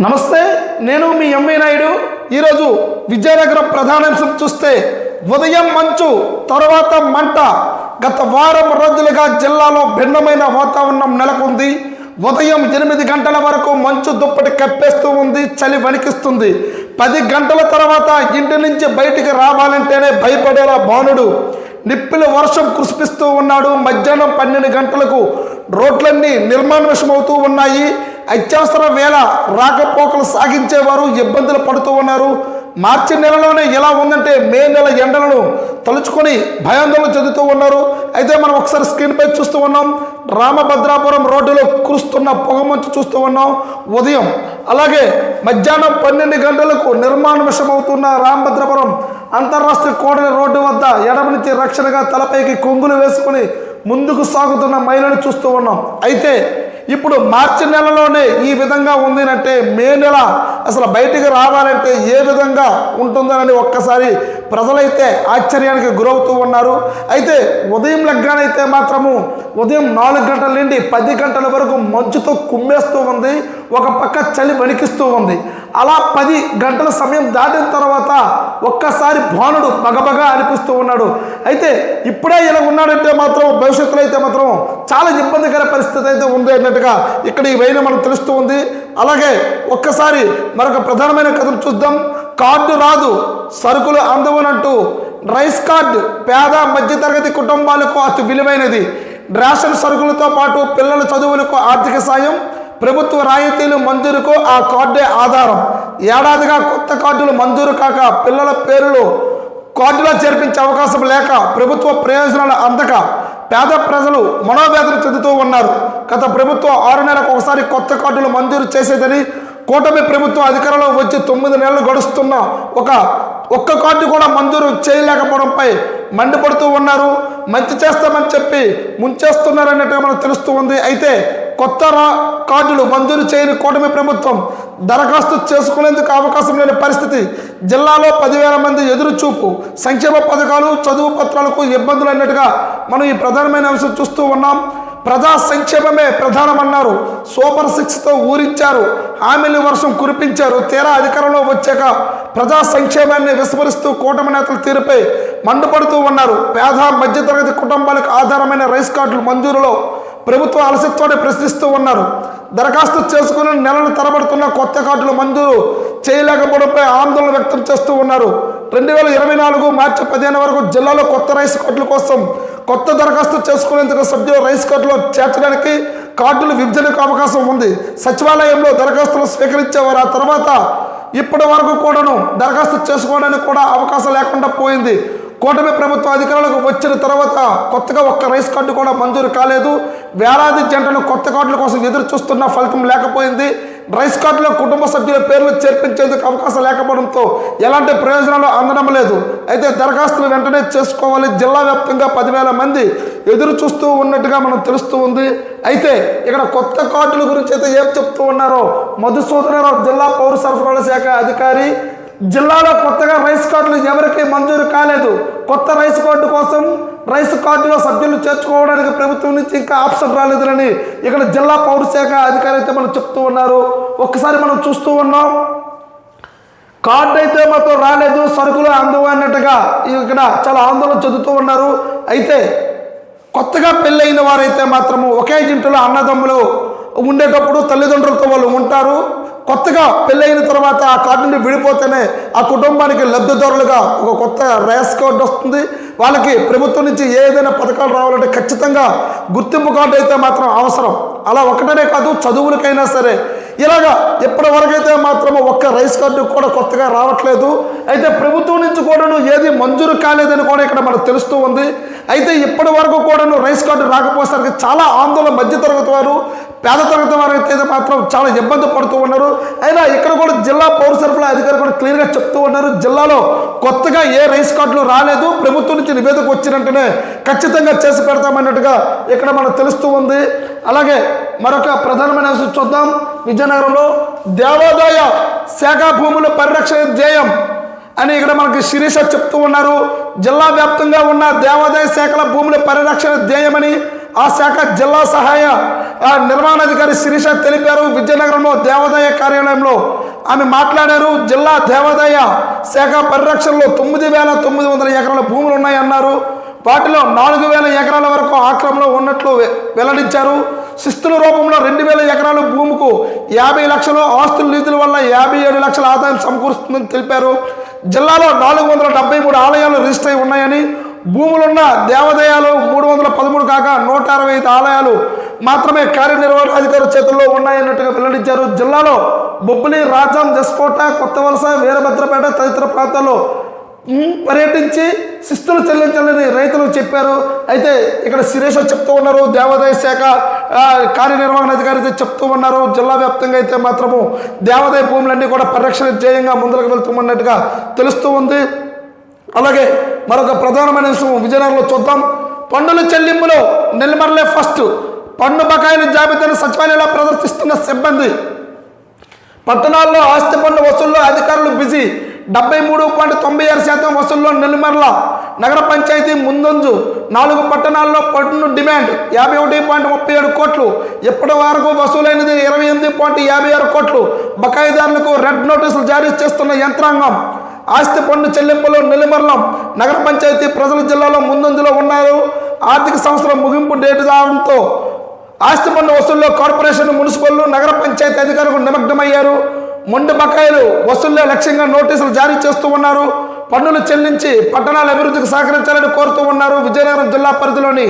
నమస్తే, నేను మీ ఎంవి నాయుడు. ఈరోజు విజయనగరం ప్రధానాంశం చూస్తే ఉదయం మంచు తర్వాత మంట. గత వారం రోజులుగా జిల్లాలో భిన్నమైన వాతావరణం నెలకొంది. ఉదయం 8 గంటల వరకు మంచు దుప్పటి కప్పేస్తూ ఉంది, చలి వణికిస్తుంది. 10 గంటల తర్వాత ఇంటి నుంచి బయటికి రావాలంటేనే భయపడేలా బాణుడు నిప్పులు వర్షం కురిపిస్తూ ఉన్నాడు. మధ్యాహ్నం 12 గంటలకు రోడ్లన్నీ నిర్మానుష్యమవుతూ ఉన్నాయి. అత్యవసర వేళ రాకపోకలు సాగించేవారు ఇబ్బందులు పడుతూ ఉన్నారు. మార్చి నెలలోనే ఎలా ఉందంటే మే నెల ఎండలను తలుచుకొని భయాందోళన చెందుతూ ఉన్నారు. అయితే మనం ఒకసారి స్క్రీన్పై చూస్తూ ఉన్నాం. రామభద్రాపురం రోడ్డులో కురుస్తున్న పొగమంచు చూస్తూ ఉన్నాం ఉదయం. అలాగే మధ్యాహ్నం 12 గంటలకు నిర్మానుష్యమవుతున్న రామభద్రాపురం అంతర్రాష్ట్రీయ కోటల రోడ్డు వద్ద ఎడమ నుంచి రక్షణగా తలపైకి కొంగులు వేసుకుని ముందుకు సాగుతున్న మహిళను చూస్తూ ఉన్నాం. అయితే ఇప్పుడు మార్చి నెలలోనే ఈ విధంగా ఉంది అంటే మే నెల అసలు బయటికి రావాలంటే ఏ విధంగా ఉంటుందనని ఒక్కసారి ప్రజలైతే ఆశ్చర్యానికి గురవుతూ ఉన్నారు. అయితే ఉదయం లగ్గానైతే మాత్రము ఉదయం 4 గంటల నుండి 10 గంటల వరకు మంచుతో కుమ్మేస్తూ ఉంది. ఒక పక్క చలి వణికిస్తూ ఉంది. అలా 10 గంటల సమయం దాటిన తర్వాత ఒక్కసారి బాణుడు బగబగా అనిపిస్తూ ఉన్నాడు. అయితే ఇప్పుడే ఇలా ఉన్నాడంటే మాత్రం భవిష్యత్తులో అయితే మాత్రం చాలా ఇబ్బందికర పరిస్థితి అయితే ఉంది అన్నట్టుగా ఇక్కడ ఈ వైన మనకు తెలుస్తూ ఉంది. అలాగే ఒక్కసారి మరొక ప్రధానమైన కథను చూద్దాం. కార్డు రాదు, సరుకులు అందవనంటూ రైస్ కార్డు పేద మధ్యతరగతి కుటుంబాలకు అతి విలువైనది. రేషన్ సరుకులతో పాటు పిల్లల చదువులకు ఆర్థిక సాయం, ప్రభుత్వ రాయితీలు మంజూరుకు ఆ కార్డే ఆధారం. ఏడాదిగా కొత్త కార్డులు మంజూరు కాక పిల్లల పేర్లు కార్డులో చేర్పించే అవకాశం లేక ప్రభుత్వ ప్రయోజనాలు అందక పేద ప్రజలు మనోవేదన చెందుతూ ఉన్నారు. గత ప్రభుత్వం 6 నెలలకు ఒకసారి కొత్త కార్డులు మంజూరు చేసేదని, కూటమి ప్రభుత్వం అధికారంలో వచ్చి 9 నెలలు గడుస్తున్న ఒక్క కార్డు కూడా మంజూరు చేయలేకపోవడంపై మండిపడుతూ ఉన్నారు. మంచి చేస్తామని చెప్పి ముంచేస్తున్నారు అన్నట్టుగా మనకు తెలుస్తూ ఉంది. అయితే కొత్త కార్డులు మంజూరు చేయని కూటమి ప్రభుత్వం దరఖాస్తు చేసుకునేందుకు అవకాశం లేని పరిస్థితి. జిల్లాలో 10,000 మంది ఎదురు చూపు. సంక్షేమ పథకాలు, చదువు పత్రాలకు ఇబ్బందులు అన్నట్టుగా మనం ఈ ప్రధానమైన అంశం చూస్తూ ఉన్నాం. ప్రజా సంక్షేమమే ప్రధానమన్నారు. సూపర్ 6తో ఊరించారు. హామీల వర్షం కురిపించారు. తీరా అధికారంలో వచ్చాక ప్రజా సంక్షేమాన్ని విస్మరిస్తూ కూటమి నేతల తీరుపై మండిపడుతూ ఉన్నారు. పేద మధ్యతరగతి కుటుంబాలకు ఆధారమైన రైస్ కార్డుల మంజూరులో ప్రభుత్వం అలసత్వాన్ని ప్రశ్నిస్తూ ఉన్నారు. దరఖాస్తు చేసుకుని నెలలు తరబడుతున్న కొత్త కార్డులు మంజూరు చేయలేకపోవడంపై ఆందోళన వ్యక్తం చేస్తూ ఉన్నారు. 2024 మార్చి 15 వరకు జిల్లాలో కొత్త రైస్ కార్డుల కోసం కొత్త దరఖాస్తు చేసుకునేందుకు సభ్యులు రైస్ కార్డులో చేర్చడానికి కార్డులు విభజనకు అవకాశం ఉంది. సచివాలయంలో దరఖాస్తులు స్వీకరించేవారు. ఆ తర్వాత ఇప్పటి వరకు కూడాను దరఖాస్తు చేసుకోవడానికి కూడా అవకాశం లేకుండా పోయింది. కూటమి ప్రభుత్వ అధికారులకు వచ్చిన తర్వాత కొత్తగా ఒక్క రైస్ కార్డు కూడా మంజూరు కాలేదు. వేలాది జంటలు కొత్త కార్డుల కోసం ఎదురు చూస్తున్న ఫలితం లేకపోయింది. రైస్ కార్డులో కుటుంబ సభ్యుల పేర్లు చేర్పించేందుకు అవకాశం లేకపోవడంతో ఎలాంటి ప్రయోజనాలు అందడం లేదు. అయితే దరఖాస్తులు వెంటనే చేసుకోవాలి. జిల్లా వ్యాప్తంగా 10,000 మంది ఎదురు చూస్తూ ఉన్నట్టుగా మనం తెలుస్తూ ఉంది. అయితే ఇక్కడ కొత్త కార్డుల గురించి అయితే ఏం చెప్తూ ఉన్నారో మధుసూదనరావు జిల్లా పౌర సరఫరాల శాఖ అధికారి, జిల్లాలో కొత్తగా రైస్ కార్డులు ఎవరికి మంజూరు కాలేదు. కొత్త రైస్ కార్డు కోసం రైస్ కార్డులో సభ్యులు చేర్చుకోవడానికి ప్రభుత్వం నుంచి ఇంకా ఆప్షన్ రాలేదని ఇక్కడ జిల్లా పౌర శాఖ అధికారి అయితే మనం చెప్తూ ఉన్నారు. ఒక్కసారి మనం చూస్తూ ఉన్నాం. కార్డు అయితే మాత్రం రాలేదు, సరుకులు అందవు అన్నట్టుగా ఇక్కడ చాలా ఆందోళన చెందుతూ ఉన్నారు. అయితే కొత్తగా పెళ్ళైన వారైతే మాత్రము ఒకే ఇంటిలో అన్నదమ్ములు ఉండేటప్పుడు తల్లిదండ్రులతో వాళ్ళు ఉంటారు. కొత్తగా పెళ్ళైన తర్వాత ఆ కార్డు నుండి విడిపోతేనే ఆ కుటుంబానికి లబ్ధిదారులుగా ఒక కొత్త రైస్ కార్డు వస్తుంది. వాళ్ళకి ప్రభుత్వం నుంచి ఏదైనా పథకాలు రావాలంటే ఖచ్చితంగా గుర్తింపు కార్డు అయితే మాత్రం అవసరం. అలా ఒకటనే కాదు, చదువులకైనా సరే ఇలాగా ఇప్పటి వరకైతే మాత్రం ఒక్క రైస్ కార్డు కూడా కొత్తగా రావట్లేదు. అయితే ప్రభుత్వం నుంచి కూడాను ఏది మంజూరు కాలేదని కూడా ఇక్కడ మనకు తెలుస్తూ ఉంది. అయితే ఇప్పటి వరకు కూడాను రైస్ కార్డు రాకపోయేసరికి చాలా ఆందోళన మధ్యతరగతి వారు, పేద తరగతి వారు అయితే మాత్రం చాలా ఇబ్బంది పడుతూ ఉన్నారు. అయినా ఇక్కడ కూడా జిల్లా పౌర సరఫరా అధికారి కూడా క్లియర్గా చెప్తూ ఉన్నారు, జిల్లాలో కొత్తగా ఏ రైస్ కార్డులు రాలేదు, ప్రభుత్వం నుంచి నివేదిక వచ్చినట్టునే ఖచ్చితంగా చేసి పెడతామన్నట్టుగా ఇక్కడ మనకు తెలుస్తూ ఉంది. అలాగే మరొక ప్రధానమైన అంశం చూద్దాం. విజయనగరంలో దేవాదాయ శాఖ భూముల పరిరక్షణ ధ్యేయం అని ఇక్కడ మనకి శిరీష చెప్తూ ఉన్నారు. జిల్లా వ్యాప్తంగా ఉన్న దేవాదాయ శాఖల భూముల పరిరక్షణ ధ్యేయమని ఆ శాఖ జిల్లా సహాయ నిర్వహణాధికారి శిరీష తెలిపారు. విజయనగరంలో దేవాదాయ కార్యాలయంలో ఆమె మాట్లాడారు. జిల్లా దేవాదాయ శాఖ పరిరక్షణలో 9,900 ఎకరాల భూములు ఉన్నాయన్నారు. వాటిలో 4,000 ఎకరాల వరకు ఆక్రమణలో ఉన్నట్లు వెల్లడించారు. శిస్తుల రూపంలో 2,000 ఎకరాల భూముకు 50 లక్షలు, ఆస్తుల లీజుల వల్ల 57 లక్షల ఆదాయం సమకూరుస్తుందని తెలిపారు. జిల్లాలో 473 ఆలయాలు రిజిస్టర్ అయి ఉన్నాయని, భూములున్న దేవాలయాలు 313 కాక 165 ఆలయాలు మాత్రమే కార్యనిర్వహణాధికారి చేతుల్లో ఉన్నాయన్నట్టుగా వెల్లడించారు. జిల్లాలో బొబ్బిలి, రాజాం, జస్కోట, కొత్తవలస, వీరభద్రపేట తదితర ప్రాంతాల్లో పర్యటించి శిస్తులు చెల్లించాలని రైతులు చెప్పారు. అయితే ఇక్కడ శిరీష చెప్తూ ఉన్నారు, దేవాదాయ శాఖ కార్యనిర్వహణాధికారి అయితే చెప్తూ ఉన్నారు. జిల్లా వ్యాప్తంగా అయితే మాత్రము దేవాదాయ భూములన్నీ కూడా పరిరక్షణ ధ్యేయంగా ముందుకు వెళ్తున్నట్టుగా తెలుస్తూ ఉంది. అలాగే మరొక ప్రధానమైన విషయం విజయనగరంలో చూద్దాం. పన్నుల చెల్లింపులో నెల్లిమర్లే ఫస్ట్. పన్ను బకాయిల జాబితాను సచివాలయంలో ప్రదర్శిస్తున్న సిబ్బంది. పట్టణాల్లో ఆస్తి పన్ను వసూల్లో అధికారులు బిజీ. 73.96% వసూల్లో నెల్లిమర్ల నగర పంచాయతీ ముందంజు. 4 పట్టణాల్లో పన్ను డిమాండ్ 51.37 కోట్లు. ఇప్పటి వరకు వసూలైనది 28.56 కోట్లు. బకాయిదారులకు రెడ్ నోటీసులు జారీ చేస్తున్న యంత్రాంగం. ఆస్తి పన్ను చెల్లింపులో నెల్లిమర్లం నగర పంచాయతీ ప్రజల జిల్లాలో ముందంజలో ఉన్నారు. ఆర్థిక సంవత్సరం ముగింపు డేటు రావడంతో ఆస్తి పన్ను వసూల్లో కార్పొరేషన్, మున్సిపల్, నగర పంచాయతీ అధికారులకు నిమగ్నమయ్యారు. మొండి బకాయిలు వసూళ్లే లక్ష్యంగా నోటీసులు జారీ చేస్తూ ఉన్నారు. పన్నులు చెల్లించి పట్టణాల అభివృద్ధికి సహకరించాలని కోరుతూ ఉన్నారు. విజయనగరం జిల్లా పరిధిలోని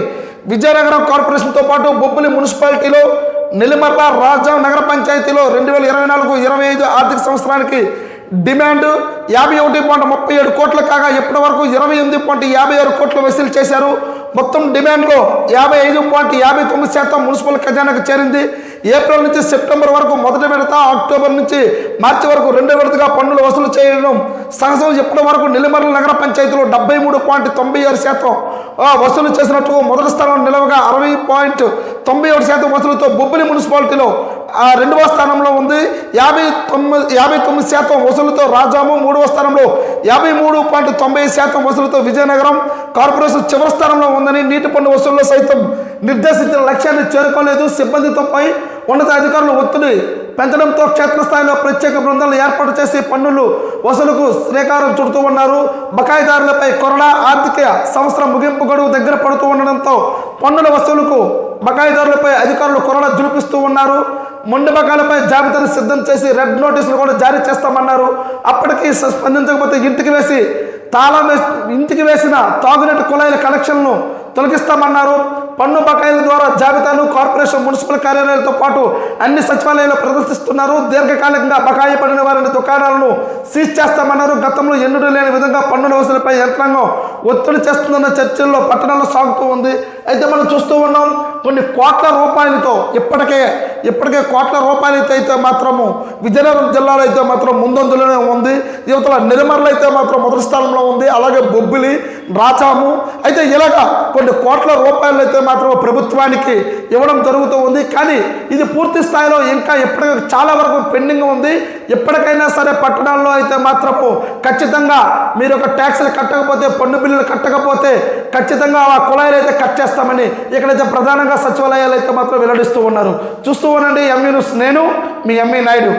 విజయనగరం కార్పొరేషన్తో పాటు బొబ్బిలి మున్సిపాలిటీలో, నెల్లిమర్ల, రాజా నగర పంచాయతీలో 2024-25 ఆర్థిక సంవత్సరానికి డిమాండ్ 51.37 కోట్లు కాగా ఇప్పటి వరకు 28.56 కోట్లు వసూలు చేశారు. మొత్తం డిమాండ్లో 55.59% మున్సిపల్ ఖజానాకు చేరింది. ఏప్రిల్ నుంచి సెప్టెంబర్ వరకు మొదటి విడత, అక్టోబర్ నుంచి మార్చి వరకు రెండో విడతగా పన్నులు వసూలు చేయడం సహజం. ఇప్పటి వరకు నెల్లిమర్ల నగర పంచాయతీలో 73.96% వసూలు చేసినట్టు మొదటి స్థానంలో నిలవగా 60.97% వసూలుతో బొబ్బిలి మున్సిపాలిటీలో రెండవ స్థానంలో ఉంది. 59% వసూలుతో రాజాము మూడవ స్థానంలో, 53.90% వసూలుతో విజయనగరం కార్పొరేషన్ చివరి స్థానంలో ఉందని, నీటి పన్ను వసూళ్లో సైతం నిర్దేశించిన లక్ష్యాన్ని చేరుకోలేదు. సిబ్బందితో పై ఉన్నతాధికారులు ఒత్తిడి పెంచడంతో క్షేత్రస్థాయిలో ప్రత్యేక బృందాలను ఏర్పాటు చేసి పన్నులు వసూలుకు శ్రీకారం చుడుతూ ఉన్నారు. బకాయిదారులపై కొరడా ఆర్థిక సంవత్సరం ముగింపు గడువు దగ్గర పడుతూ ఉండడంతో పన్నుల వసూలుకు బకాయిదారులపై అధికారులు కొరడా జులిపిస్తూ ఉన్నారు. మొండి బకాయిలపై జాబితాను సిద్ధం చేసి రెడ్ నోటీసులు కూడా జారీ చేస్తామన్నారు. అప్పటికీ స్పందించకపోతే ఇంటికి వేసిన తాగునీటి కుళాయిల కనెక్షన్లను తొలగిస్తామన్నారు. పన్ను బకాయిల ద్వారా జాబితాను కార్పొరేషన్, మున్సిపల్ కార్యాలయాలతో పాటు అన్ని సచివాలయాల్లో ప్రదర్శిస్తున్నారు. దీర్ఘకాలికంగా బకాయి పడిన వారిని దుకాణాలను సీజ్ చేస్తామన్నారు. గతంలో ఎన్నడూ లేని విధంగా పన్నుల వసూలుపై యంత్రాంగం ఒత్తిడి చేస్తుందన్న చర్చల్లో పట్టణంలో సాగుతూ ఉంది. అయితే మనం చూస్తూ ఉన్నాం, కొన్ని కోట్ల రూపాయలతో ఇప్పటికే కోట్ల రూపాయలతో అయితే మాత్రము విజయనగరం జిల్లాలో అయితే మాత్రం ముందంజలోనే ఉంది. యువతల నెల్లిమర్ల అయితే మాత్రం మొదటి స్థానంలో ఉంది. అలాగే బొబ్బిలి, రాజాము అయితే ఇలాగా కొన్ని కోట్ల రూపాయలు అయితే మాత్రం ప్రభుత్వానికి ఇవ్వడం జరుగుతూ ఉంది. కానీ ఇది పూర్తి స్థాయిలో ఇంకా ఎప్పటికీ చాలా వరకు పెండింగ్ ఉంది. ఎప్పటికైనా సరే పట్టణాల్లో అయితే మాత్రము ఖచ్చితంగా మీరు ఒక ట్యాక్స్లు కట్టకపోతే, పన్ను బిల్లులు కట్టకపోతే ఖచ్చితంగా ఆ కుళాయిలు అయితే కట్ చేస్తామని ఇక్కడైతే ప్రధానంగా సచివాలయాలు అయితే మాత్రం వెల్లడిస్తూ ఉన్నారు. చూస్తూ ఉండండి ఎంఈ న్యూస్. నేను మీ ఎంఈ నాయుడు.